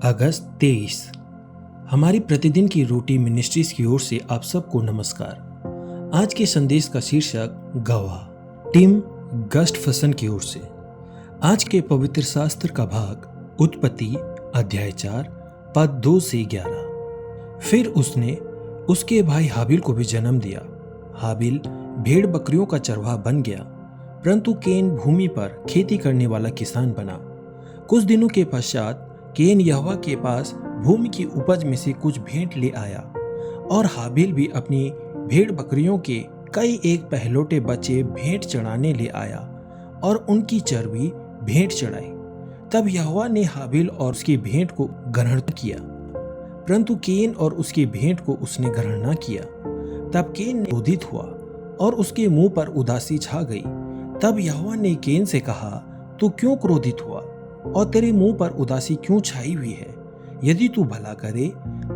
अगस्त 23। हमारी प्रतिदिन की रोटी मिनिस्ट्रीज की ओर से आप सबको नमस्कार। आज के संदेश का शीर्षक गवाह, टिम गस्टफसन की ओर से। आज के पवित्र शास्त्र का भाग उत्पत्ति अध्याय 4 पद 2 से 11। फिर उसने उसके भाई हाबिल को भी जन्म दिया। हाबिल भेड़ बकरियों का चरवाहा बन गया, परंतु केन भूमि पर खेती करने वाला किसान बना। कुछ दिनों के पश्चात केन यहोवा के पास भूमि की उपज में से कुछ भेंट ले आया, और हाबिल भी अपनी भेड़ बकरियों के कई एक पहलोटे बच्चे भेंट चढ़ाने ले आया और उनकी चर्बी भेंट चढ़ाई। तब यहोवा ने हाबिल और उसकी भेंट को ग्रहण किया, परंतु केन और उसकी भेंट को उसने ग्रहण न किया। तब केन क्रोधित हुआ और उसके मुंह पर उदासी छा गई। तब यहोवा ने केन से कहा, तू क्यों क्रोधित हुआ और तेरे मुंह पर उदासी क्यों छाई हुई है? यदि तू भला करे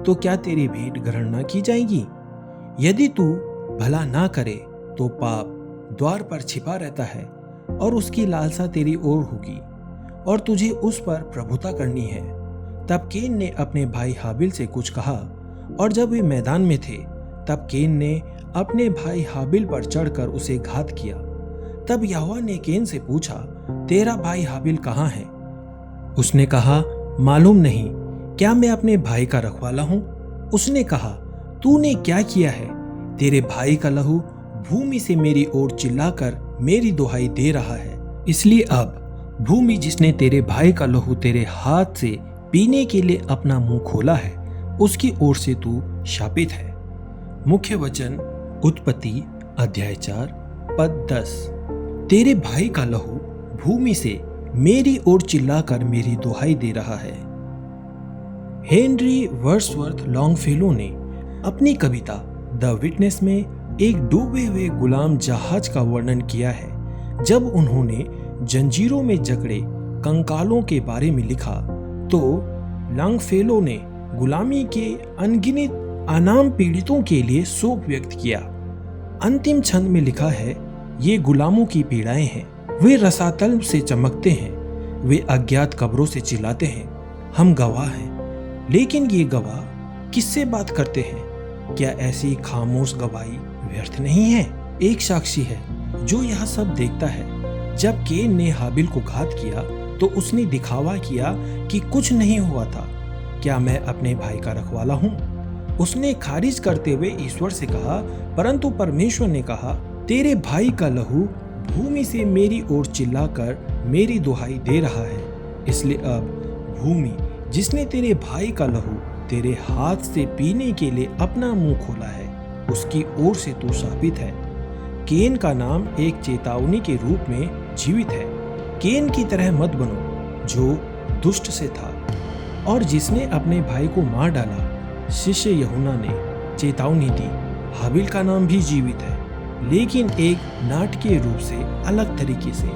तो क्या तेरी भेंट ग्रहण न की जाएगी? यदि तू भला ना करे तो पाप द्वार पर छिपा रहता है और उसकी लालसा तेरी ओर होगी और तुझे उस पर प्रभुता करनी है। तब केन ने अपने भाई हाबिल से कुछ कहा, और जब वे मैदान में थे तब केन ने अपने भाई हाबिल पर चढ़कर उसे घात किया। तब यहोवा ने केन से पूछा, तेरा भाई हाबिल कहाँ है? उसने कहा, मालूम नहीं, क्या मैं अपने भाई का रखवाला हूं? उसने कहा, तूने क्या किया है? तेरे भाई का लहू भूमि से मेरी ओर चिल्लाकर मेरी दुहाई दे रहा है। इसलिए अब भूमि जिसने तेरे भाई का लहू तेरे हाथ से पीने के लिए अपना मुंह खोला है, उसकी ओर से तू शापित है। मुख्य वचन उत्पत्ति अध्याय 4 पद 10। तेरे भाई का लहू भूमि से मेरी ओर चिल्लाकर मेरी दुहाई दे रहा है। हेनरी वर्ड्सवर्थ लॉन्गफेलो ने अपनी कविता द विटनेस में एक डूबे हुए गुलाम जहाज का वर्णन किया है। जब उन्होंने जंजीरों में जकड़े कंकालों के बारे में लिखा तो लॉन्गफेलो ने गुलामी के अनगिनत अनाम पीड़ितों के लिए शोक व्यक्त किया। अंतिम छंद में लिखा है, ये गुलामों की पीड़ाएं हैं, वे रसातल से चमकते हैं, वे अज्ञात कब्रों से चिल्लाते हैं, हम गवाह हैं। लेकिन ये गवाह किससे बात करते हैं? क्या ऐसी खामोश गवाही व्यर्थ नहीं है? एक साक्षी है जो यह सब देखता है। जब केन ने हाबिल को घात किया तो उसने दिखावा किया कि कुछ नहीं हुआ था। क्या मैं अपने भाई का रखवाला हूँ? उसने खारिज करते हुए ईश्वर से कहा, परंतु परमेश्वर ने कहा, तेरे भाई का लहू भूमि से मेरी ओर चिल्लाकर मेरी दुहाई दे रहा है। इसलिए अब भूमि जिसने तेरे भाई का लहू तेरे हाथ से पीने के लिए अपना मुंह खोला है, उसकी ओर से तू शापित है। केन का नाम एक चेतावनी के रूप में जीवित है। केन की तरह मत बनो जो दुष्ट से था और जिसने अपने भाई को मार डाला। शिष्य यूहन्ना ने चेतावनी दी, हाबिल का नाम भी जीवित है, लेकिन एक नाटकीय रूप से अलग तरीके से।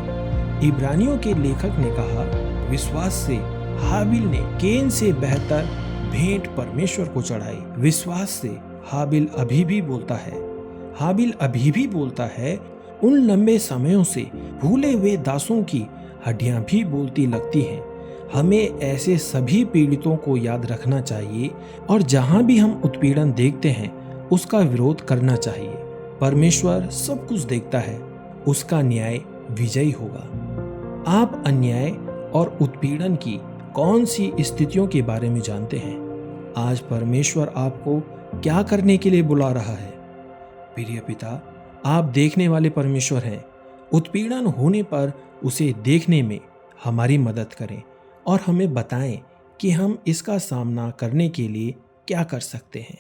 इब्रानियों के लेखक ने कहा, विश्वास से हाबिल ने केन से बेहतर भेंट परमेश्वर को चढ़ाई। विश्वास से हाबिल अभी भी बोलता है। हाबिल अभी भी बोलता है। उन लंबे समयों से भूले हुए दासों की हड्डियां भी बोलती लगती हैं। हमें ऐसे सभी पीड़ितों को याद रखना चाहिए और जहां भी हम उत्पीड़न देखते हैं उसका विरोध करना चाहिए। परमेश्वर सब कुछ देखता है, उसका न्याय विजयी होगा। आप अन्याय और उत्पीड़न की कौन सी स्थितियों के बारे में जानते हैं? आज परमेश्वर आपको क्या करने के लिए बुला रहा है? प्रिय पिता, आप देखने वाले परमेश्वर हैं। उत्पीड़न होने पर उसे देखने में हमारी मदद करें और हमें बताएं कि हम इसका सामना करने के लिए क्या कर सकते हैं।